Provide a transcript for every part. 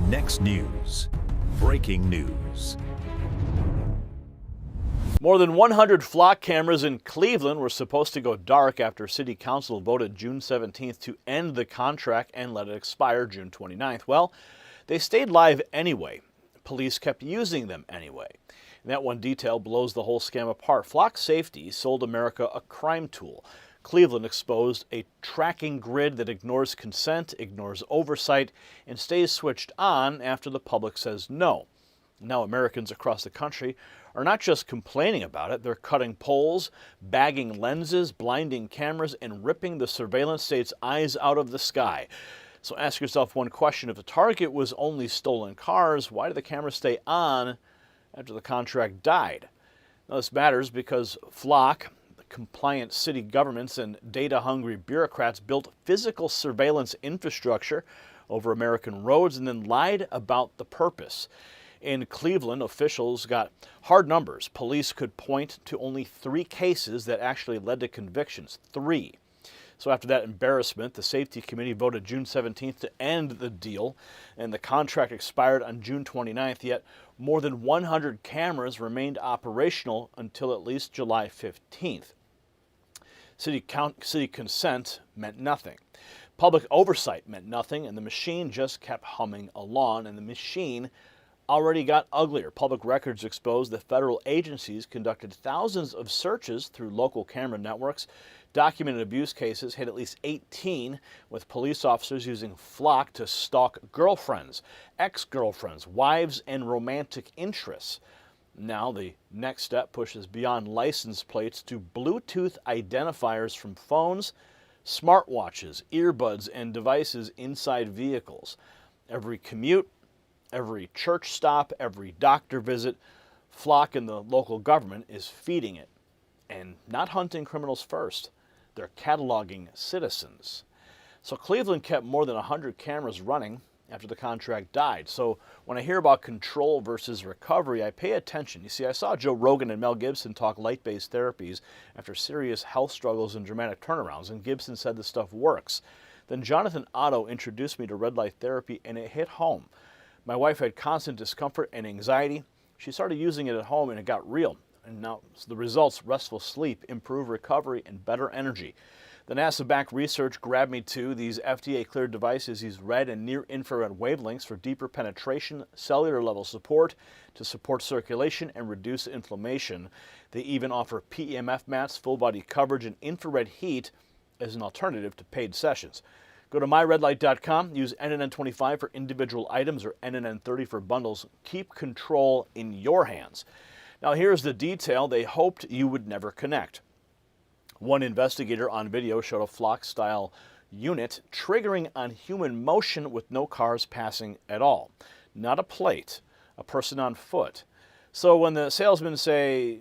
Next News. Breaking news. More than 100 flock cameras in Cleveland were supposed to go dark after City Council voted June 17th to end the contract and let it expire June 29th. Well, they stayed live anyway. Police kept using them anyway. And that one detail blows the whole scam apart. Flock Safety sold America a crime tool. Cleveland exposed a tracking grid that ignores consent, ignores oversight, and stays switched on after the public says no. Now Americans across the country are not just complaining about it, they're cutting poles, bagging lenses, blinding cameras, and ripping the surveillance state's eyes out of the sky. So ask yourself one question. If the target was only stolen cars, why did the cameras stay on after the contract died? Now this matters because Flock, the compliant city governments, and data-hungry bureaucrats built physical surveillance infrastructure over American roads and then lied about the purpose. In Cleveland, officials got hard numbers. Police could point to only 3 cases that actually led to convictions. 3. So after that embarrassment, the Safety Committee voted June 17th to end the deal, and the contract expired on June 29th, yet more than 100 cameras remained operational until at least July 15th. City consent meant nothing. Public oversight meant nothing, and the machine just kept humming along, and the machine already got uglier. Public records exposed that federal agencies conducted thousands of searches through local camera networks. Documented abuse cases hit at least 18, with police officers using Flock to stalk girlfriends, ex-girlfriends, wives, and romantic interests. Now the next step pushes beyond license plates to Bluetooth identifiers from phones, smartwatches, earbuds, and devices inside vehicles. Every commute, every church stop, every doctor visit, Flock and the local government is feeding it. And not hunting criminals first. They're cataloging citizens. So Cleveland kept more than 100 cameras running after the contract died. So when I hear about control versus recovery, I pay attention. You see, I saw Joe Rogan and Mel Gibson talk light-based therapies after serious health struggles and dramatic turnarounds, and Gibson said the stuff works. Then Jonathan Otto introduced me to red light therapy, and it hit home. My wife had constant discomfort and anxiety. She started using it at home and it got real. And now the results: restful sleep, improved recovery, and better energy. The NASA-backed research grabbed me to these FDA-cleared devices use red and near-infrared wavelengths for deeper penetration, cellular level support, to support circulation and reduce inflammation. They even offer PEMF mats, full-body coverage, and infrared heat as an alternative to paid sessions. Go to myredlight.com, use NNN25 for individual items or NNN30 for bundles. Keep control in your hands. Now here's the detail they hoped you would never connect. One investigator on video showed a Flock-style unit triggering on human motion with no cars passing at all. Not a plate, a person on foot. So when the salesmen say,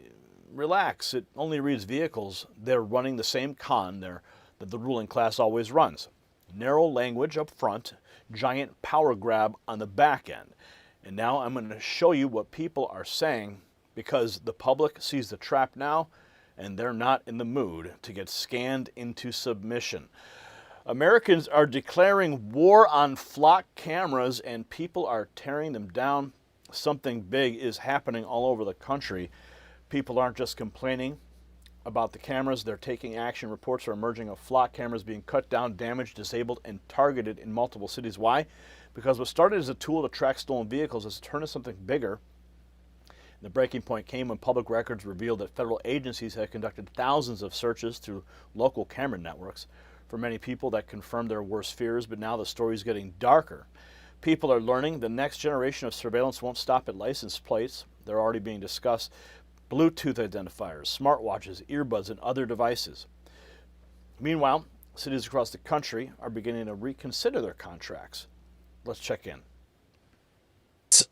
relax, it only reads vehicles, they're running the same con that the ruling class always runs. Narrow language up front, giant power grab on the back end. And now I'm going to show you what people are saying, because the public sees the trap now and they're not in the mood to get scanned into submission. Americans are declaring war on Flock cameras and people are tearing them down. Something big is happening all over the country. People aren't just complaining about the cameras, they're taking action. Reports are emerging of Flock cameras being cut down, damaged, disabled, and targeted in multiple cities. Why? Because what started as a tool to track stolen vehicles has turned into something bigger. The breaking point came when public records revealed that federal agencies had conducted thousands of searches through local camera networks. For many people, that confirmed their worst fears, but now the story's getting darker. People are learning the next generation of surveillance won't stop at license plates. They're already being discussed. Bluetooth identifiers, smartwatches, earbuds, and other devices. Meanwhile, cities across the country are beginning to reconsider their contracts. Let's check in.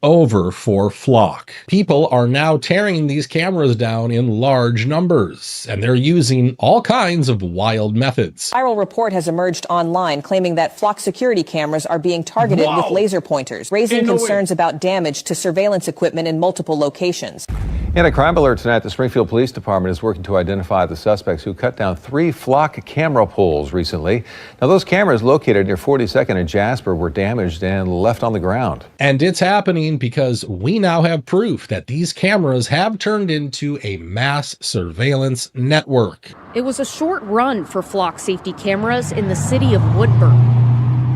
over for flock. People are now tearing these cameras down in large numbers, and they're using all kinds of wild methods. A viral report has emerged online claiming that flock security cameras are being targeted with laser pointers, raising concerns about damage to surveillance equipment in multiple locations. In a crime alert tonight, the Springfield Police Department is working to identify the suspects who cut down 3 flock camera poles recently. Now, those cameras located near 42nd and Jasper were damaged and left on the ground. And it's happening because we now have proof that these cameras have turned into a mass surveillance network. It was a short run for flock safety cameras in the city of Woodburn.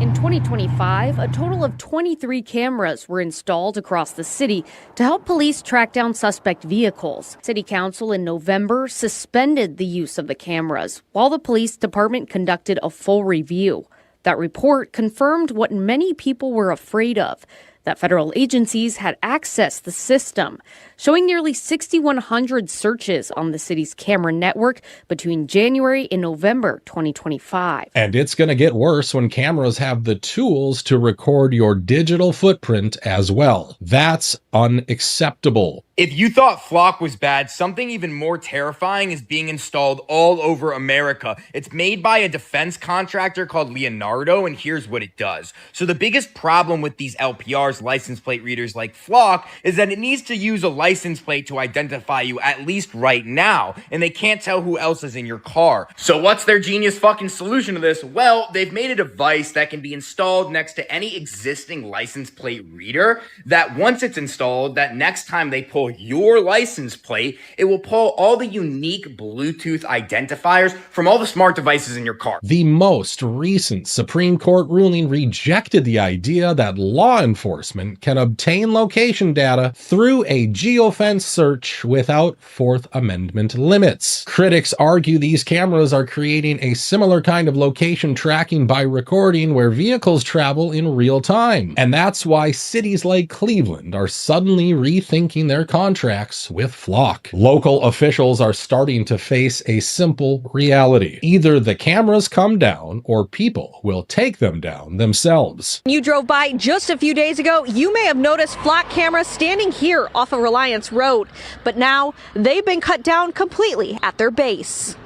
In 2025, a total of 23 cameras were installed across the city to help police track down suspect vehicles. City Council in November suspended the use of the cameras while the police department conducted a full review. That report confirmed what many people were afraid of, that federal agencies had accessed the system, showing nearly 6,100 searches on the city's camera network between January and November 2025. And it's going to get worse when cameras have the tools to record your digital footprint as well. That's unacceptable. If you thought flock was bad, something even more terrifying is being installed all over America. It's made by a defense contractor called Leonardo, and here's what it does. So the biggest problem with these LPRs, license plate readers like flock, is that it needs to use a license plate to identify you, at least right now, and they can't tell who else is in your car. So what's their genius fucking solution to this? Well, they've made a device that can be installed next to any existing license plate reader, that once it's installed, that next time they pull your license plate, it will pull all the unique Bluetooth identifiers from all the smart devices in your car. The most recent Supreme Court ruling rejected the idea that law enforcement can obtain location data through a geofence search without Fourth Amendment limits. Critics argue these cameras are creating a similar kind of location tracking by recording where vehicles travel in real time. And that's why cities like Cleveland are suddenly rethinking their contracts with flock. Local officials are starting to face a simple reality. Either the cameras come down or people will take them down themselves. You drove by just a few days ago, you may have noticed flock cameras standing here off of Reliance Road, but now they've been cut down completely at their base.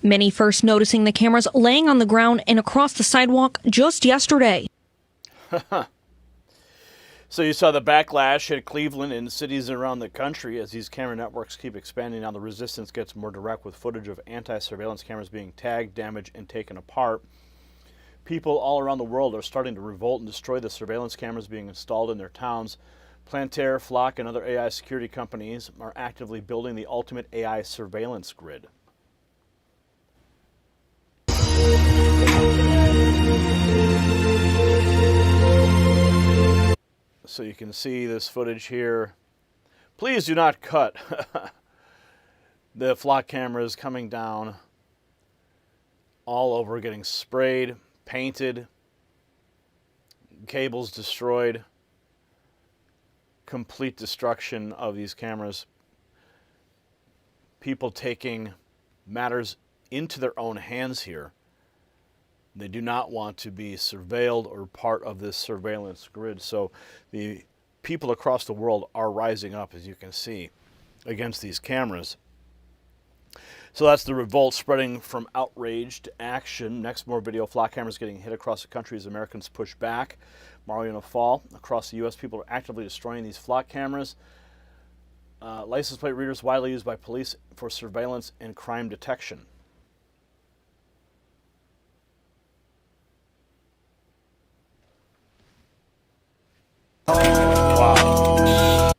Many first noticing the cameras laying on the ground and across the sidewalk just yesterday. So you saw the backlash hit Cleveland and cities around the country as these camera networks keep expanding. Now the resistance gets more direct with footage of anti-surveillance cameras being tagged, damaged, and taken apart. People all around the world are starting to revolt and destroy the surveillance cameras being installed in their towns. Planter, Flock, and other AI security companies are actively building the ultimate AI surveillance grid. So you can see this footage here. Please do not cut. The flock cameras coming down all over, getting sprayed, painted, cables destroyed, complete destruction of these cameras. People taking matters into their own hands here. They do not want to be surveilled or part of this surveillance grid. So the people across the world are rising up, as you can see, against these cameras. So that's the revolt spreading from outrage to action. Next, more video. Flock cameras getting hit across the country as Americans push back. Mariana Fall. Across the U.S., people are actively destroying these flock cameras. License plate readers widely used by police for surveillance and crime detection. Wow.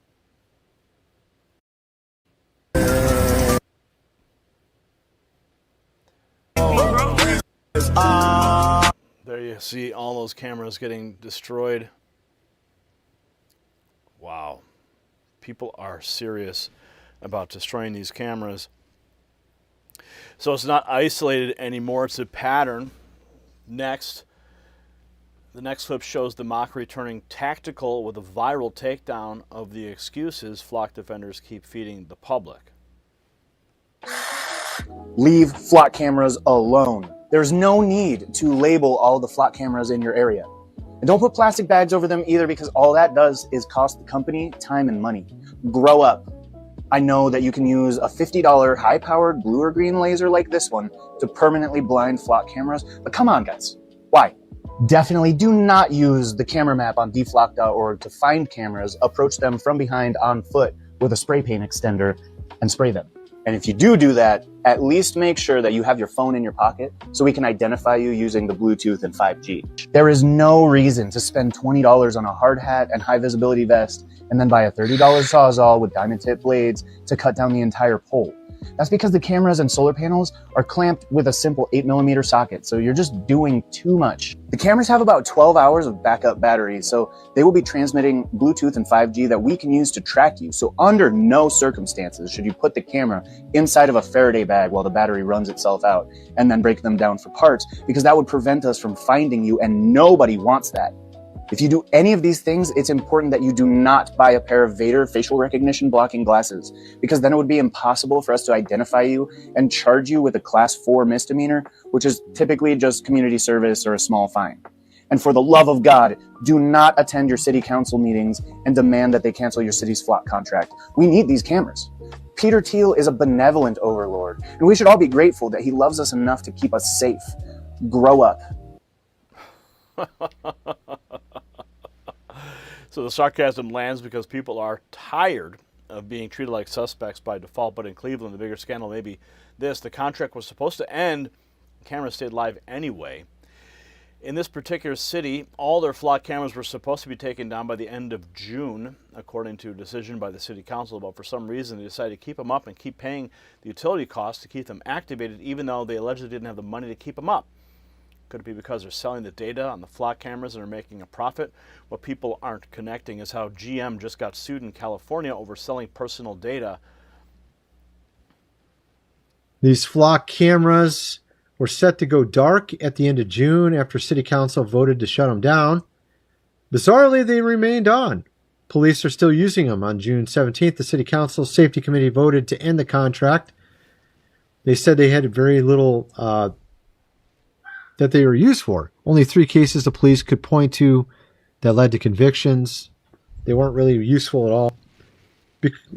There you see all those cameras getting destroyed. Wow. People are serious about destroying these cameras. So it's not isolated anymore, it's a pattern. Next. The next clip shows the Mockery turning tactical with a viral takedown of the excuses flock defenders keep feeding the public. Leave flock cameras alone. There's no need to label all the flock cameras in your area. And don't put plastic bags over them either, because all that does is cost the company time and money. Grow up. I know that you can use a $50 high-powered blue or green laser like this one to permanently blind flock cameras, but come on, guys. Why? Definitely do not use the camera map on dflock.org to find cameras, approach them from behind on foot with a spray paint extender, and spray them. And if you do that, at least make sure that you have your phone in your pocket so we can identify you using the Bluetooth and 5G. There is no reason to spend $20 on a hard hat and high visibility vest and then buy a $30 Sawzall with diamond tip blades to cut down the entire pole. That's because the cameras and solar panels are clamped with a simple 8mm socket, so you're just doing too much. The cameras have about 12 hours of backup battery, so they will be transmitting Bluetooth and 5G that we can use to track you. So under no circumstances should you put the camera inside of a Faraday bag while the battery runs itself out and then break them down for parts, because that would prevent us from finding you, and nobody wants that. If you do any of these things, it's important that you do not buy a pair of Vader facial recognition blocking glasses, because then it would be impossible for us to identify you and charge you with a class 4 misdemeanor, which is typically just community service or a small fine. And for the love of God, do not attend your city council meetings and demand that they cancel your city's flock contract. We need these cameras. Peter Thiel is a benevolent overlord, and we should all be grateful that he loves us enough to keep us safe. Grow up. So the sarcasm lands because people are tired of being treated like suspects by default. But in Cleveland, the bigger scandal may be this. The contract was supposed to end. Cameras stayed live anyway. In this particular city, all their flock cameras were supposed to be taken down by the end of June, according to a decision by the city council. But for some reason, they decided to keep them up and keep paying the utility costs to keep them activated, even though they allegedly didn't have the money to keep them up. Could it be because they're selling the data on the flock cameras and are making a profit? What people aren't connecting is how GM just got sued in California over selling personal data. These flock cameras were set to go dark at the end of June after City Council voted to shut them down. Bizarrely, they remained on. Police are still using them. On June 17th, the City Council Safety Committee voted to end the contract. They said they had very little that they were used for. Only 3 cases the police could point to that led to convictions. They weren't really useful at all.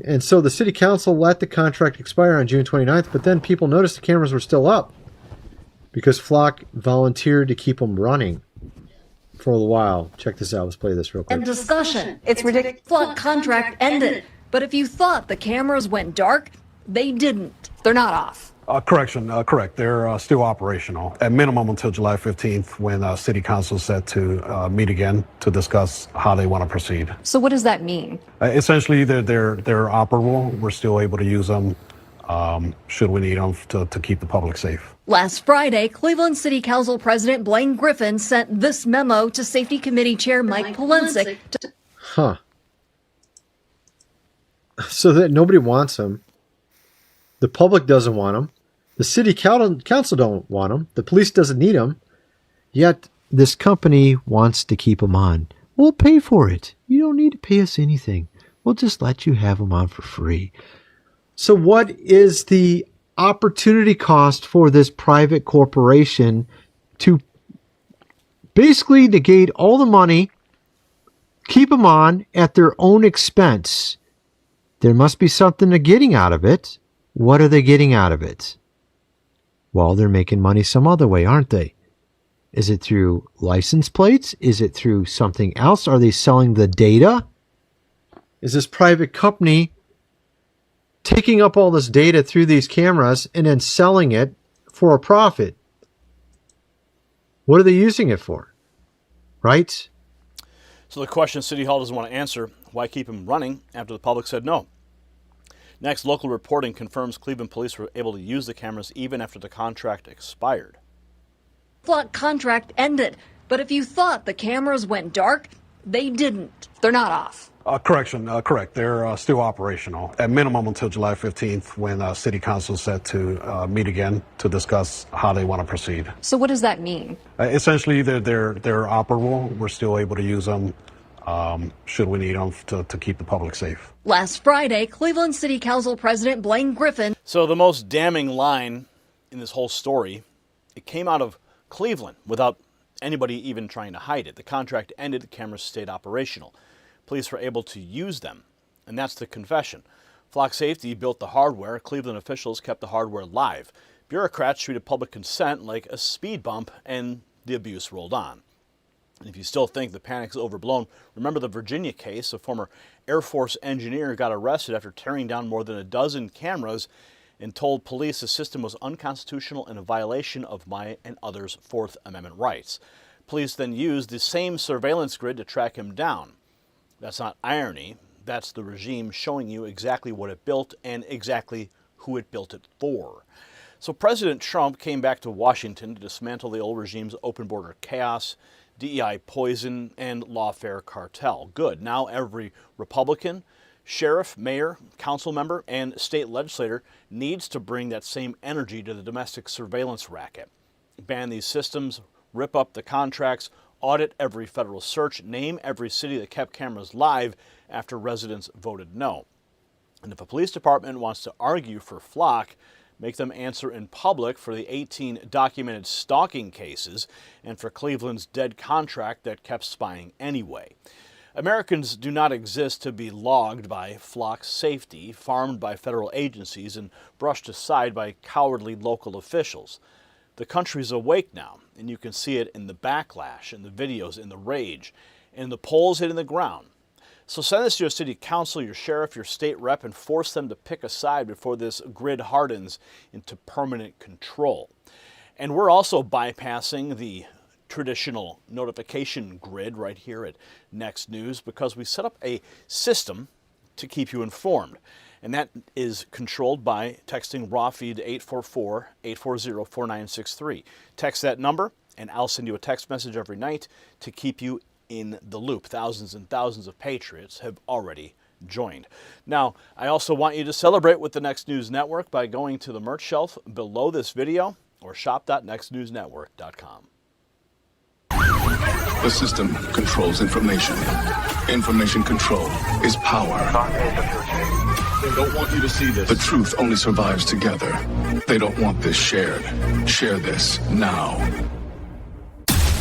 And so the city council let the contract expire on June 29th, but then people noticed the cameras were still up because Flock volunteered to keep them running for a while. Check this out. Let's play this real quick. And discussion. It's ridiculous. Flock contract ended. But if you thought the cameras went dark, they didn't. They're not off. Correct. They're still operational, at minimum until July 15th, when City Council is set to meet again to discuss how they want to proceed. So what does that mean? Essentially, they're operable. We're still able to use them should we need them to keep the public safe. Last Friday, Cleveland City Council President Blaine Griffin sent this memo to Safety Committee Chair Mike Polensek. So that nobody wants them. The public doesn't want them. The city council don't want them. The police doesn't need them. Yet this company wants to keep them on. We'll pay for it. You don't need to pay us anything. We'll just let you have them on for free. So what is the opportunity cost for this private corporation to basically negate all the money, keep them on at their own expense? There must be something they're getting out of it. What are they getting out of it? Well, they're making money some other way, aren't they? Is it through license plates? Is it through something else? Are they selling the data? Is this private company taking up all this data through these cameras and then selling it for a profit? What are they using it for? Right? So the question City Hall doesn't want to answer, why keep them running after the public said no? Next, local reporting confirms Cleveland police were able to use the cameras even after the contract expired. Flock contract ended, but if you thought the cameras went dark, they didn't. They're not off. Correct. They're still operational, at minimum until July 15th, when City Council is set to meet again to discuss how they want to proceed. So what does that mean? Essentially, they're operable. We're still able to use them should we need them to keep the public safe. Last Friday, Cleveland City Council President Blaine Griffin. So the most damning line in this whole story, it came out of Cleveland without anybody even trying to hide it. The contract ended, the cameras stayed operational. Police were able to use them, and that's the confession. Flock Safety built the hardware. Cleveland officials kept the hardware live. Bureaucrats treated public consent like a speed bump, and the abuse rolled on. And if you still think the panic's overblown, remember the Virginia case. A former Air Force engineer got arrested after tearing down more than a dozen cameras and told police the system was unconstitutional and a violation of my and others' Fourth Amendment rights. Police then used the same surveillance grid to track him down. That's not irony. That's the regime showing you exactly what it built and exactly who it built it for. So President Trump came back to Washington to dismantle the old regime's open border chaos, DEI poison, and lawfare cartel. Good. Now every Republican, sheriff, mayor, council member, and state legislator needs to bring that same energy to the domestic surveillance racket. Ban these systems, rip up the contracts, audit every federal search, name every city that kept cameras live after residents voted no. And if a police department wants to argue for Flock, make them answer in public for the 18 documented stalking cases and for Cleveland's dead contract that kept spying anyway. Americans do not exist to be logged by Flock Safety, farmed by federal agencies, and brushed aside by cowardly local officials. The country's awake now, and you can see it in the backlash, in the videos, in the rage, in the polls hitting the ground. So send this to your city council, your sheriff, your state rep, and force them to pick a side before this grid hardens into permanent control. And we're also bypassing the traditional notification grid right here at Next News because we set up a system to keep you informed. And that is controlled by texting raw feed to 844-840-4963. Text that number, and I'll send you a text message every night to keep you in the loop. Thousands and thousands of patriots have already joined. Now, I also want you to celebrate with the Next News Network by going to the merch shelf below this video or shop.nextnewsnetwork.com. The system controls information. Information control is power. They don't want you to see this. The truth only survives together. They don't want this shared. Share this now.